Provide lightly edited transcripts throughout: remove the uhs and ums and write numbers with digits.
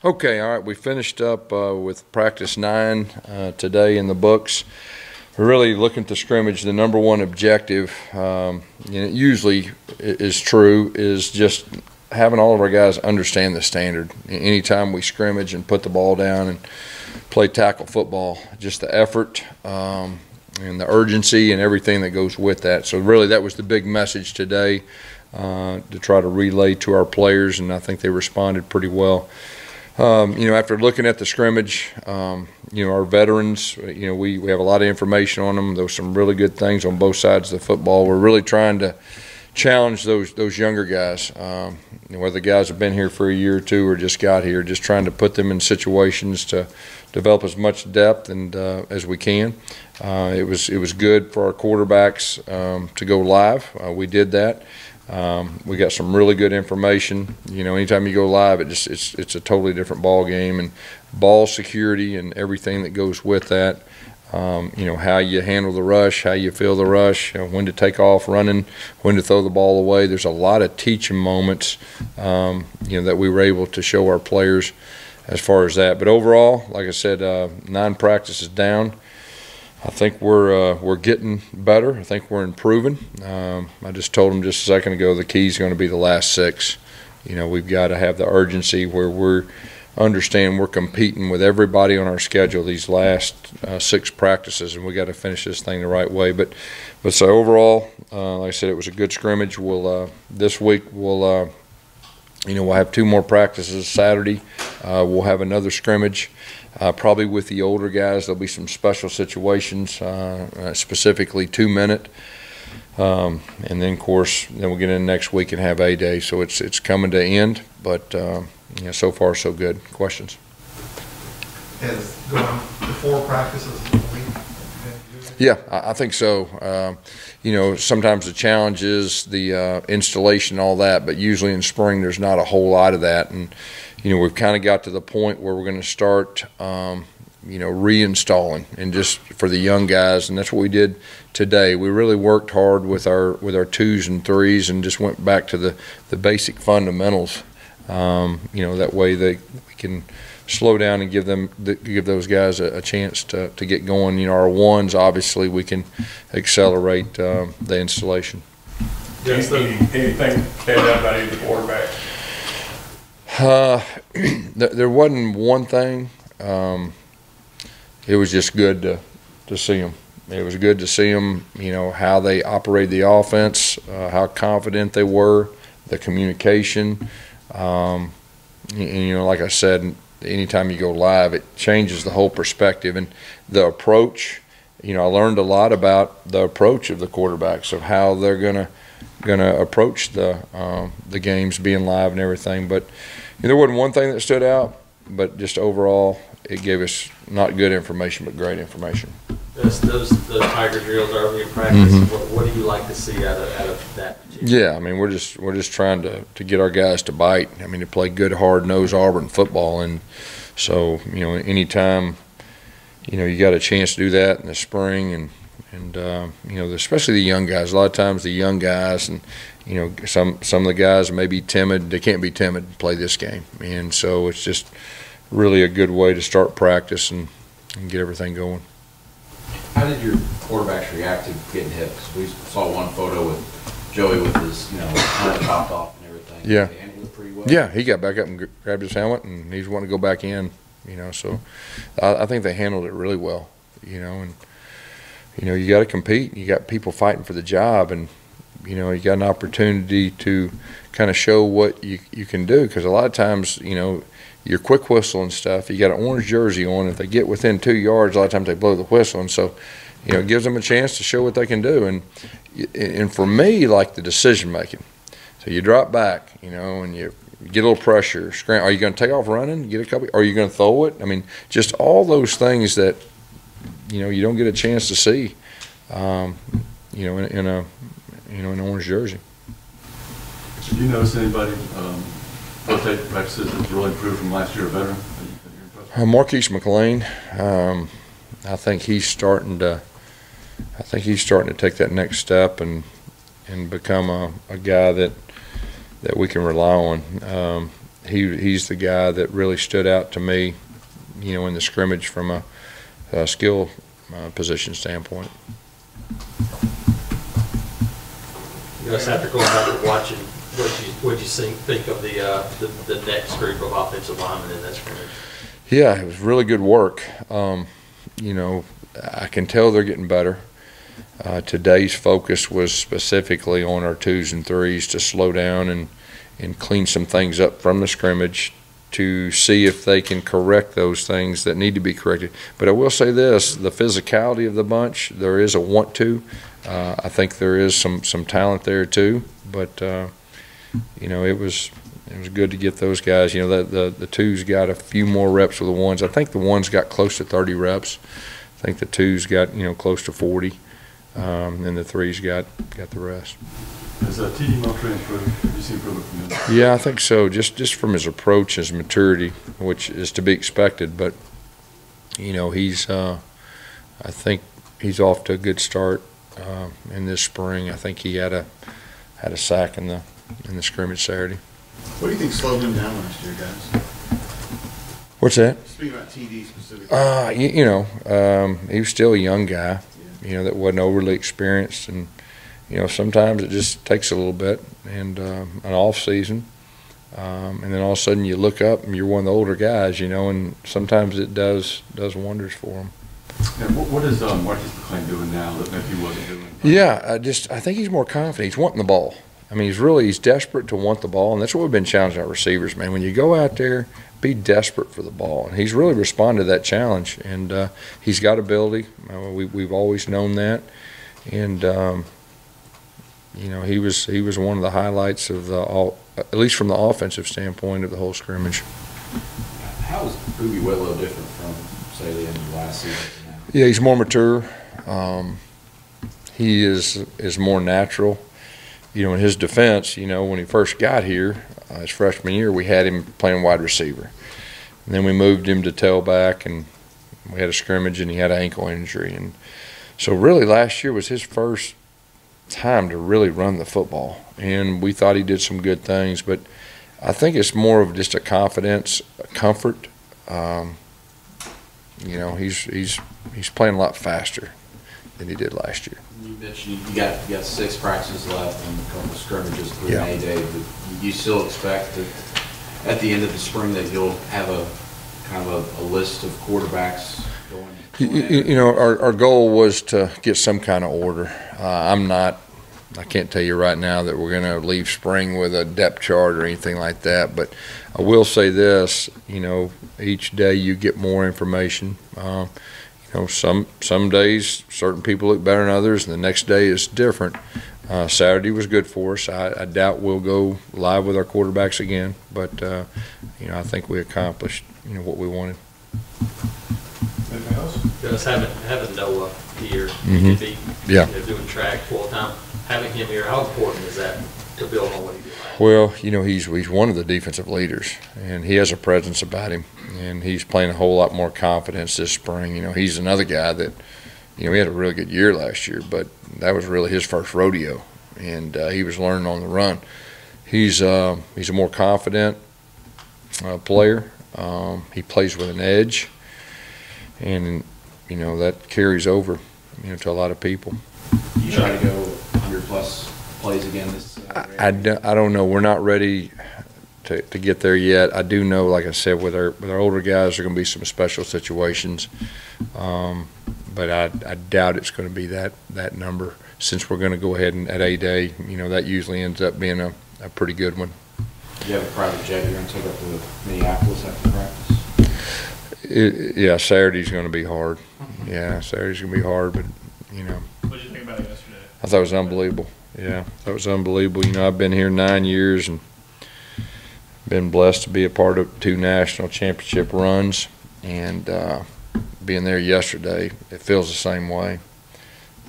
Okay, all right. We finished up with practice 9 today in the books. We're really looking at the scrimmage. The number one objective, it usually is true, is just having all of our guys understand the standard. Anytime we scrimmage and put the ball down and play tackle football, just the effort and the urgency and everything that goes with that. So really that was the big message today to try to relay to our players, and I think they responded pretty well. After looking at the scrimmage, our veterans, we have a lot of information on them. There was some really good things on both sides of the football. We're really trying to challenge those younger guys, whether the guys have been here for a year or two or just got here, just trying to put them in situations to develop as much depth and as we can. It was good for our quarterbacks to go live. We did that. We got some really good information. Anytime you go live, it's a totally different ball game, and ball security and everything that goes with that. How you handle the rush, how you feel the rush, when to take off running, when to throw the ball away. There's a lot of teaching moments, that we were able to show our players as far as that. But overall, like I said, 9 practices down. I think we're getting better. I think we're improving. I just told them just a second ago the key is going to be the last 6. We've got to have the urgency where we're competing with everybody on our schedule these last 6 practices, and we got to finish this thing the right way. But so overall, like I said, it was a good scrimmage. This week we'll have 2 more practices Saturday. We'll have another scrimmage. Probably with the older guys, there'll be some special situations, specifically 2-minute. And then, of course, we'll get in next week and have A-Day. So it's coming to end, but so far so good. Questions? Has going to 4 practices a week? Yeah, I think so. Sometimes the challenge is the installation and all that, but usually in spring there's not a whole lot of that. And we've kind of got to the point where we're going to start, reinstalling, and just for the young guys, and that's what we did today. We really worked hard with our 2s and 3s, and just went back to the basic fundamentals. That way we can slow down and give those guys a chance to get going. Our 1s, obviously, we can accelerate the installation. Anything stand out about either quarterback? There wasn't one thing. It was just good to see them. It was good to see them, how they operated the offense, how confident they were, the communication. And, like I said, anytime you go live, it changes the whole perspective. And the approach, I learned a lot about the approach of the quarterbacks, of how they're gonna approach the games being live and everything. But there wasn't one thing that stood out, but just overall it gave us not good information but great information. Those Tiger drills early in practice, what do you like to see out of that? Yeah, we're just trying to get our guys to bite. To play good, hard-nosed Auburn football, and so anytime you got a chance to do that in the spring, and especially the young guys. A lot of times the young guys, and some of the guys may be timid. They can't be timid and play this game, and so it's just really a good way to start practice and get everything going. How did your quarterbacks react to getting hit? Because we saw one photo with Joey with his helmet popped off and everything. Yeah. Did he handle it pretty well? Yeah, he got back up and grabbed his helmet, and he's wanting to go back in. So I think they handled it really well. And you got to compete. You got people fighting for the job, and you got an opportunity to kind of show what you can do. Because a lot of times, your quick whistle and stuff, you got an orange jersey on. If they get within 2 yards, a lot of times they blow the whistle, and so it gives them a chance to show what they can do. And for me, like the decision making. So you drop back, and you get a little pressure. Scram. Are you going to take off running? Get a couple. Are you going to throw it? Just all those things that you don't get a chance to see. In an orange jersey. Did you notice anybody rotate practices that's really improved from last year, a veteran? Marquise McLean, I think he's starting to take that next step and become a guy that we can rely on. he's the guy that really stood out to me, you know, in the scrimmage from a skill position standpoint. You guys, after going back and watching, what you think of the next group of offensive linemen in that scrimmage? Yeah, it was really good work. You know, I can tell they're getting better. Today's focus was specifically on our 2s and 3s to slow down and clean some things up from the scrimmage to see if they can correct those things that need to be corrected. But I will say this, the physicality of the bunch, there is a want to. I think there is some talent there too, but you know, it was good to get those guys. You know, the 2s got a few more reps with the 1s. I think the 1s got close to 30 reps. I think the 2s got, you know, close to 40, and the 3s got the rest. Has T.D. Moultrie improved? Have you seen improvement from him? Yeah, I think so. Just from his approach, his maturity, which is to be expected. But you know, he's I think he's off to a good start in this spring. I think he had a sack in the scrimmage Saturday. What do you think slowed him down last year, guys? What's that? Speaking about TD specifically. You know, he was still a young guy. You know, that wasn't overly experienced, and you know, sometimes it just takes a little bit, and an off season, and then all of a sudden you look up and you're one of the older guys, you know, and sometimes it does wonders for him. And what is Marquise McClain doing now that maybe he wasn't doing? Yeah, I think he's more confident. He's wanting the ball. I mean, he's desperate to want the ball, and that's what we've been challenging our receivers, man. When you go out there, be desperate for the ball, and he's really responded to that challenge. And he's got ability. We've always known that, and you know, he was one of the highlights of at least from the offensive standpoint of the whole scrimmage. How is Boogie Whitlow different from, say, the end of last season to now? Yeah, he's more mature. He is more natural. You know, in his defense, you know, when he first got here, his freshman year, we had him playing wide receiver. And then we moved him to tailback, and we had a scrimmage, and he had an ankle injury. And so really last year was his first time to really run the football. And we thought he did some good things, but I think it's more of just a confidence, a comfort. You know, he's playing a lot faster than he did last year. You mentioned you got 6 practices left and a couple of scrimmages through Yeah. May Day. But you still expect that at the end of the spring that you'll have a kind of a list of quarterbacks going? You know, our goal was to get some kind of order. I can't tell you right now that we're going to leave spring with a depth chart or anything like that, but I will say this, you know, each day you get more information. You know, some days certain people look better than others, and the next day is different. Saturday was good for us. I doubt we'll go live with our quarterbacks again, but you know, I think we accomplished, you know, what we wanted. Anything else? Just having Noah here, Mhm. he could be Yeah. you know, doing track full time. Having him here, how important is that to build on what he did last year? Well, you know, he's one of the defensive leaders, and he has a presence about him, and he's playing a whole lot more confidence this spring. You know, he's another guy that, you know, he had a really good year last year, but that was really his first rodeo, and he was learning on the run. He's a more confident player. He plays with an edge, and you know, that carries over, you know, to a lot of people. You try to go 100+ plays again this I don't know. We're not ready to get there yet. I do know, like I said, with our older guys, there are going to be some special situations, but I doubt it's going to be that number. Since we're going to go ahead and at A-Day, you know, that usually ends up being a pretty good one. Do you have a private jet you're going to take up to Minneapolis after practice? Yeah, Saturday's going to be hard. Yeah, Saturday's going to be hard, but you know. What did you think about it yesterday? I thought it was unbelievable. Yeah, that was unbelievable. You know, I've been here 9 years and been blessed to be a part of 2 national championship runs, and being there yesterday, it feels the same way.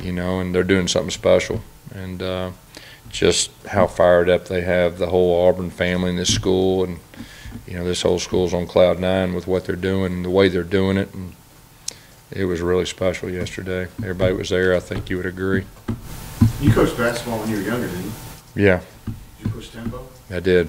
You know, and they're doing something special, and just how fired up they have the whole Auburn family in this school, and you know, this whole school's on cloud 9 with what they're doing and the way they're doing it, and it was really special yesterday. Everybody was there. I think you would agree. You coached basketball when you were younger, didn't you? Yeah, Did you push tempo? I did.